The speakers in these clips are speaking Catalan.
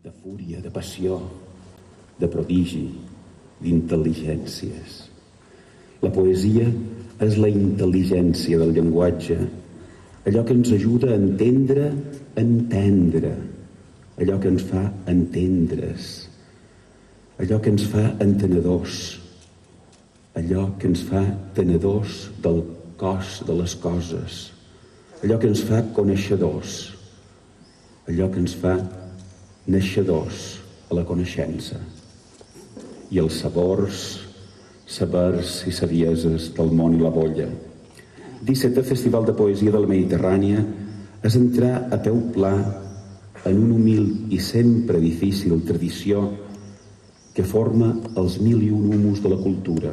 de fúria, de passió, de prodigi, d'intel·ligències. La poesia és la intel·ligència del llenguatge, allò que ens ajuda a entendre, allò que ens fa entendre's, allò que ens fa entenedors, allò que ens fa tenedors del cos de les coses, allò que ens fa coneixedors, allò que ens fa naixedors a la coneixença, i els sabers i savieses del món i la bolla. 17è Festival de Poesia de la Mediterrània és entrar a peu pla en una humil i sempre difícil tradició que forma els 1001 humus de la cultura.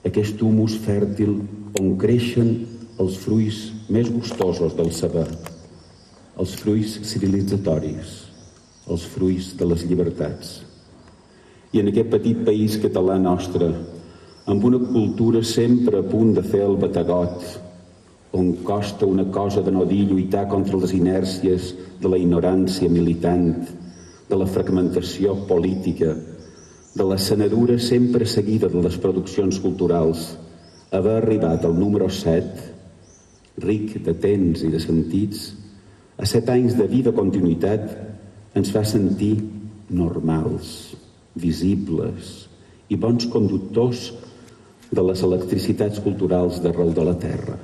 Aquest humus fèrtil on creixen els fruits més gustosos del saber, els fruits civilitzatoris, els fruits de les llibertats. I en aquest petit país català nostre, amb una cultura sempre a punt de fer el batagot, on costa una cosa de no dir lluitar contra les inèrcies de la ignorància militant, de la fragmentació política, de la senadura sempre seguida de les produccions culturals, haver arribat al número 7, ric de temps i de sentits, a 7 anys de vida continuïtat, ens fa sentir normals, visibles i bons conductors de les electricitats culturals d'arreu de la terra.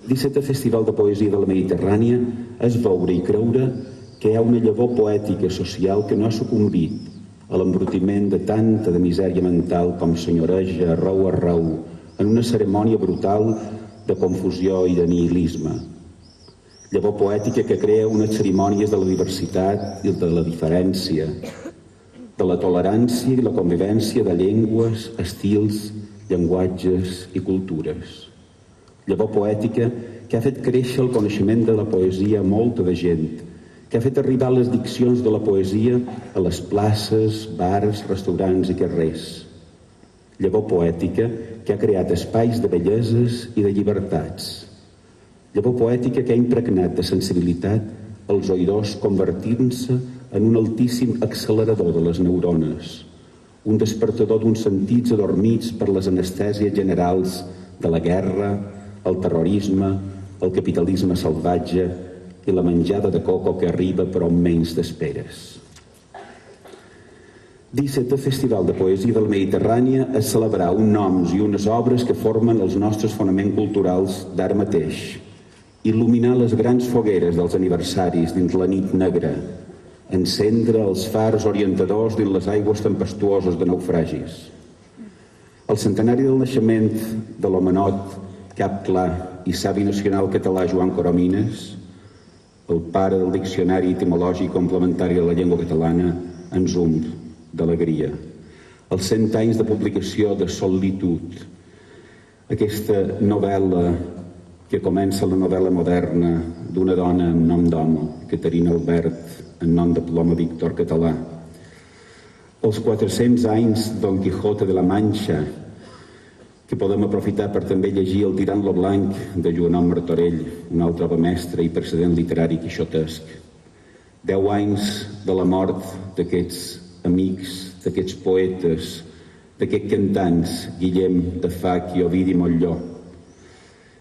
17è Festival de Poesia de la Mediterrània és veure i creure que hi ha una llavor poètica social que no ha sucumbit a l'embrutiment de tanta de misèria mental com senyoreja arreu en una cerimònia brutal de confusió i de nihilisme. Llavor poètica que crea unes cerimònies de la diversitat i de la diferència, de la tolerància i la convivència de llengües, estils, llenguatges i cultures. Llavor poètica que ha fet créixer el coneixement de la poesia a molta de gent, que ha fet arribar les diccions de la poesia a les places, bars, restaurants i carrers. Llavor poètica que ha creat espais de belleses i de llibertats. Llavor poètica que ha impregnat de sensibilitat els oïdors convertint-se en un altíssim accelerador de les neurones, un despertador d'uns sentits adormits per les anestèsies generals de la guerra, el terrorisme, el capitalisme salvatge i la menjada de coco que arriba però amb menys d'esperes. 17è Festival de Poesia de la Mediterrània és celebrar uns noms i unes obres que formen els nostres fonaments culturals d'ara mateix, il·luminar les grans fogueres dels aniversaris dins la nit negra, encendre els fars orientadors dins les aigües tempestuoses de naufragis. El centenari del naixement de l'homenot, cap clar i savi nacional català Joan Coromines, el pare del diccionari etimològic complementari de la llengua catalana, ens omple d'alegria. Els 100 anys de publicació de Solitud, aquesta novel·la que comença la novel·la moderna d'una dona amb nom d'home, Caterina Albert, en nom de Ploma Víctor Català. Els 400 anys Don Quijote de la Manxa, que podem aprofitar per també llegir El tirant lo blanc de Joanom Martorell, un altre obra mestre i precedent literari quixotesc. 10 anys de la mort d'aquests amics, d'aquests poetes, d'aquests cantants, Guillem de Fac i Ovidi Montllor.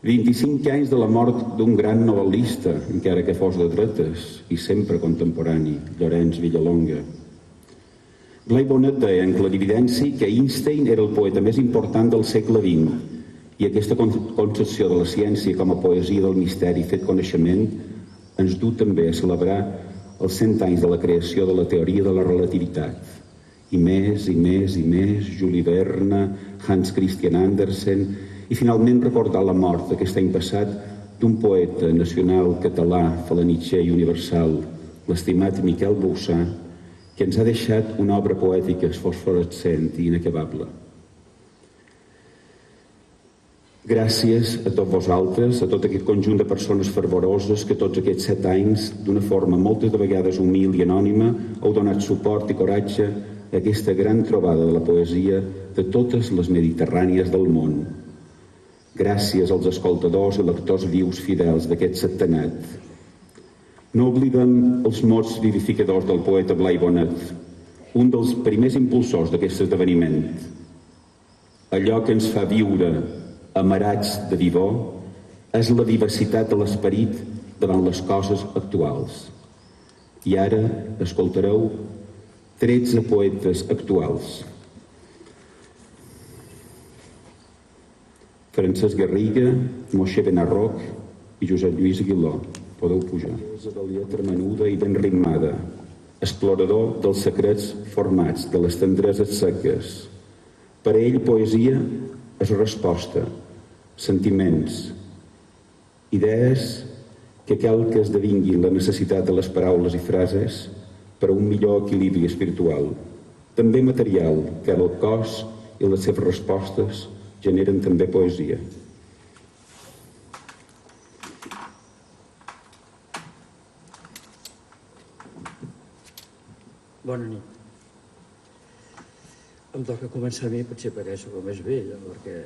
25 anys de la mort d'un gran novel·lista, encara que fos de dretes, i sempre contemporani, Llorenç Villalonga. Blai Bonet deia en clarividència que Einstein era el poeta més important del segle XX, i aquesta concepció de la ciència com a poesia del misteri fet coneixement ens du també a celebrar els 100 anys de la creació de la teoria de la relativitat. I més, Jules Verne, Hans Christian Andersen, i finalment recordar la mort aquest any passat d'un poeta nacional català, falanitxer i universal, l'estimat Miquel Bouzá, que ens ha deixat una obra poètica fosforescent i inacabable. Gràcies a tots vosaltres, a tot aquest conjunt de persones fervoroses que tots aquests 7 anys, d'una forma moltes de vegades humil i anònima, heu donat suport i coratge a aquesta gran trobada de la poesia de totes les mediterrànies del món. Gràcies als escoltadors i lectors vius fidels d'aquest settenat. No oblidem els mots vivificadors del poeta Blai Bonet, un dels primers impulsors d'aquest esdeveniment. Allò que ens fa viure amarats de vivó és la vivacitat de l'esperit davant les coses actuals. I ara escoltareu 13 poetes actuals. Francesc Garriga, Moixé Benarroc i Josep Lluís Aguiló. Podeu pujar. De lletra menuda i ben ritmada, explorador dels secrets formats, de les tendreses seques. Per a ell, poesia és resposta, sentiments, idees que cal que esdevinguin la necessitat de les paraules i frases per a un millor equilibri espiritual, també material, que el cos i les seves respostes generen també poesia. Bona nit. Em toca començar a mi, potser perquè sóc el més vell, perquè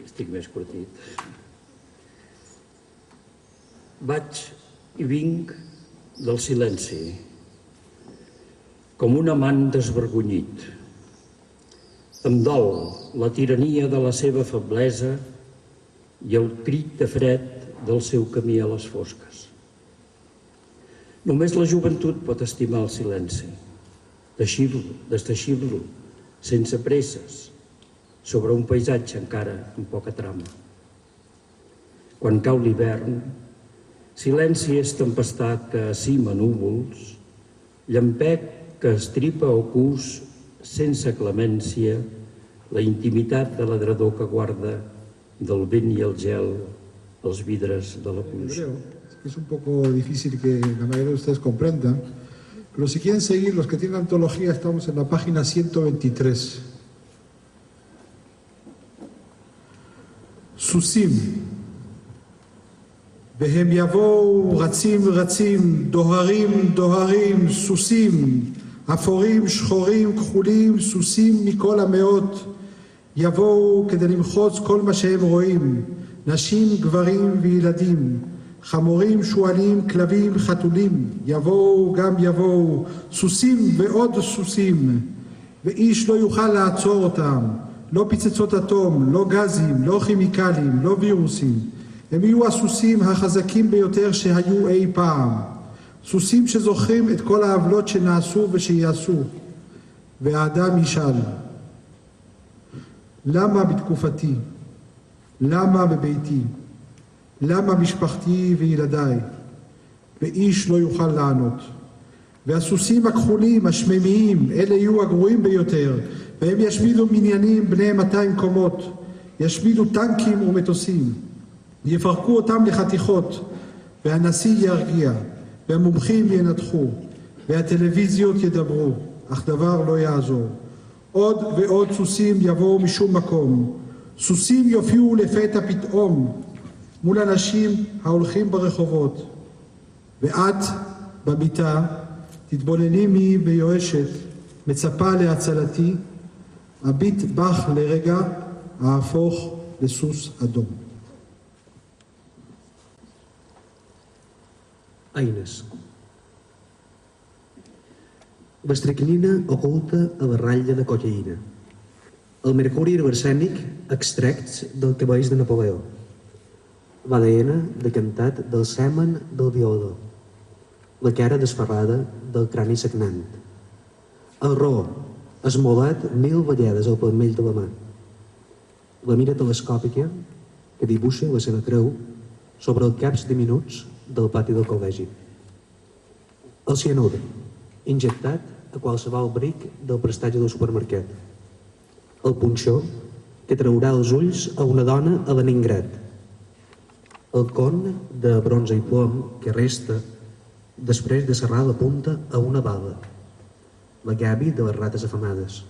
estic més curtit. Vaig i vinc del silenci, com un amant desvergonyit. Em dol la tirania de la seva feblesa i el crit de fred del seu camí a les fosques. Només la joventut pot estimar el silenci, desteixir-lo, sense presses, sobre un paisatge encara amb poca trama. Quan cau l'hivern, silenci és tempestat que acima núvols, llampec que estripa o cus sense clemència la intimitat de l'adredor que guarda del vent i el gel els vidres de la pluja. Es un poco difícil que la mayoría de ustedes comprendan, pero si quieren seguir, los que tienen antología, estamos en la página 123. סוסים, והם יבואו רצים רצים, דוהרים דוהרים, סוסים, אפורים, שחורים, כחולים, סוסים מכל המאות, יבואו כדי למחוץ כל מה שהם רואים, נשים, גברים וילדים, חמורים, שועלים, כלבים, חתולים, יבואו גם יבואו, סוסים ועוד סוסים, ואיש לא יוכל לעצור אותם, לא פצצות אטום, לא גזים, לא כימיקלים, לא וירוסים. הם יהיו הסוסים החזקים ביותר שהיו אי פעם. סוסים שזוכרים את כל העוולות שנעשו ושיעשו. והאדם ישאל, למה בתקופתי? למה בביתי? למה משפחתי וילדיי? ואיש לא יוכל לענות. והסוסים הכחולים, השממיים, אלה יהיו הגרועים ביותר, והם ישמידו מניינים בני 200 קומות, ישמידו טנקים ומטוסים, יפרקו אותם לחתיכות, והנשיא ירגיע, והמומחים ינתחו, והטלוויזיות ידברו, אך דבר לא יעזור. עוד ועוד סוסים יבואו משום מקום, סוסים יופיעו לפתע פתאום, מול אנשים ההולכים ברחובות, ואת במיטה תתבונני מי ביואשת, מצפה להצלתי, הביט בך לרגע, ההפוך לסוס אדום. Eines. L'estricnina oculta a la ratlla de cocaïna. El mercuri i l'arsènic extracts del cabells de Napoleó. L'ADN decantat del semen del violador. La cara desferrada del crani sagnant. El raó, esmolat 1000 vegades al palmell de la mà. La mira telescòpica que dibuixa la seva creu sobre els caps diminuts del pati del col·legi. El cianur, injectat a qualsevol bric del prestatge del supermercat. El punxó, que traurà els ulls a una dona a Leningrad. El con de bronze i plom que resta després de serrar la punta a una bala. La gavi de les rates afamades.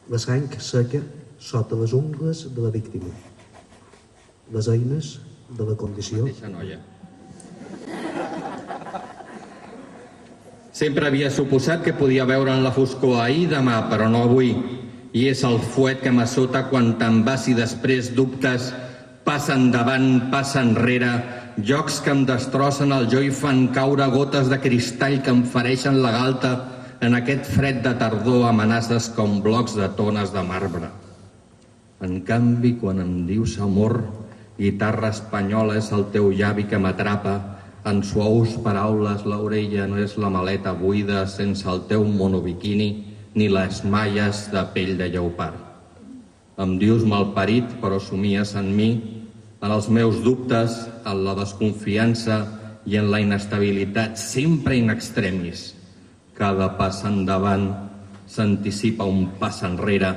La sang seca sota les ungles de la víctima. Les eines de la condició. Sempre havia suposat que podia veure en la foscor ahir demà, però no avui. I és el fuet que m'assota quan te'n vas i després dubtes, passa endavant, passa enrere, jocs que em destrossen el jo i fan caure gotes de cristall que em fereixen la galta en aquest fred de tardor, amenaces com blocs de tones de marbre. En canvi, quan em dius amor, guitarra espanyola és el teu llavi que m'atrapa, en suaus paraules l'orella no és la maleta buida sense el teu monobiquini ni les malles de pell de lleopard. Em dius malparit, però somies en mi, en els meus dubtes, en la desconfiança i en la inestabilitat, sempre in extremis. Cada pas endavant s'anticipa un pas enrere.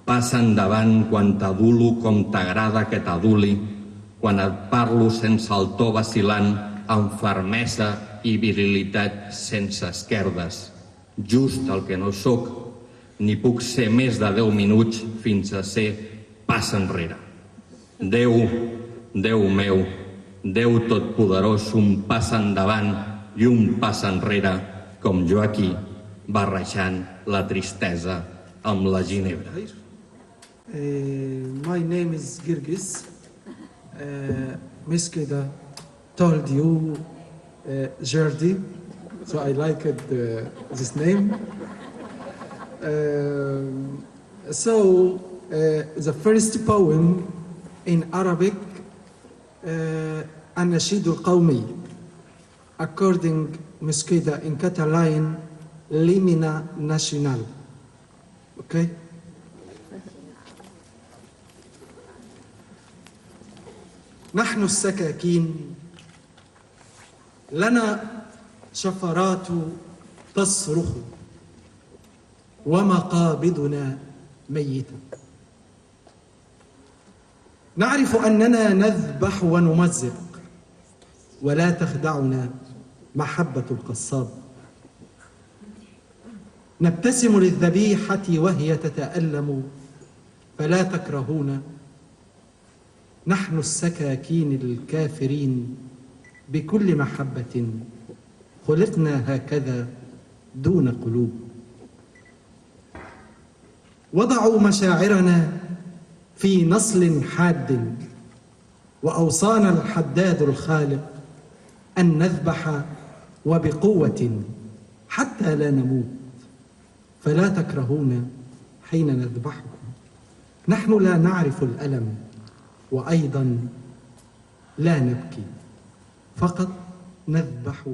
Passa endavant quan t'adulo com t'agrada que t'aduli, quan et parlo sense el to vacilant, amb fermesa i virilitat sense esquerdes. Just el que no sóc, ni puc ser més de 10 minuts fins a ser pas enrere. Déu, Déu meu, Déu totpoderós, un pas endavant i un pas enrere, com jo aquí, barrejant la tristesa amb la ginebra. My name is Girgis. Miss Keda told you Jardi, so I liked this name. The first poem in Arabic, النشيد القومي, according Miss Keda in Catalan, l'himne national. Okay? نحن السكاكين لنا شفرات تصرخ ومقابضنا ميتة. نعرف أننا نذبح ونمزق ولا تخدعنا محبة القصاب. نبتسم للذبيحة وهي تتألم فلا تكرهونا. نحن السكاكين الكافرين بكل محبة خلقنا هكذا دون قلوب. وضعوا مشاعرنا في نصل حاد وأوصانا الحداد الخالق أن نذبح وبقوة حتى لا نموت. فلا تكرهونا حين نذبحكم. نحن لا نعرف الألم وأيضا لا نبكي، فقط نذبح